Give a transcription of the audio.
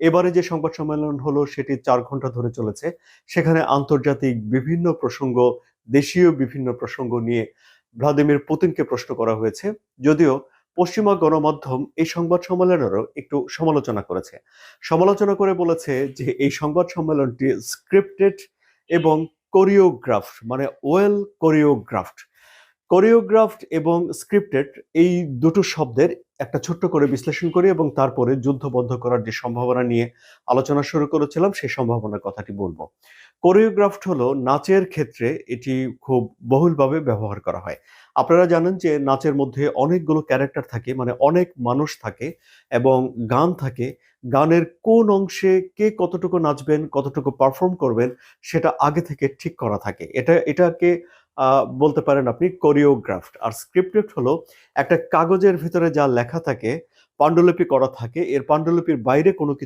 এবারে যে সংবাদ সম্মেলন হলো সেটি ৪ ঘন্টা ধরে চলেছে। সেখানে আন্তর্জাতিক বিভিন্ন প্রসঙ্গ, দেশীয় বিভিন্ন প্রসঙ্গ নিয়ে ভ্লাদিমির পুতিনকে প্রশ্ন করা হয়েছে। যদিও পশ্চিমা গণমাধ্যম এই সংবাদ সম্মেলনেরও একটু সমালোচনা করেছে। সমালোচনা করে বলেছে যে এই সংবাদ সম্মেলনটি স্ক্রিপ্টেড এবং কোরিওগ্রাফড, মানে ওয়েল কোরিওগ্রাফড। কোরিওগ্রাফড এবং স্ক্রিপ্টেড এই দুটো শব্দের একটা ছোট্ট করে বিশ্লেষণ করি এবং তারপরে যুদ্ধ বন্ধ করার যে সম্ভাবনা নিয়ে আলোচনা শুরু করেছিলাম সেই সম্ভাবনার কথাটি বলবো। কোরিওগ্রাফড হলো নাচের ক্ষেত্রে এটি খুব বহুলভাবে ব্যবহার করা হয়। আপনারা জানেন যে নাচের মধ্যে অনেকগুলো ক্যারেক্টার থাকে, মানে অনেক মানুষ থাকে এবং গান থাকে। গানের কোন অংশে কে কতটুকু নাচবেন, কতটুকু পারফর্ম করবেন সেটা আগে থেকে ঠিক করা থাকে। এটাকে বলতে পারেন আপনি কোরিওগ্রাফড। আর স্ক্রিপ্টেড হলো একটা কাগজের ভিতরে যা লেখা থাকে, পাণ্ডুলিপি করা থাকে, এর পাণ্ডুলিপির বাইরে কোনো কিছু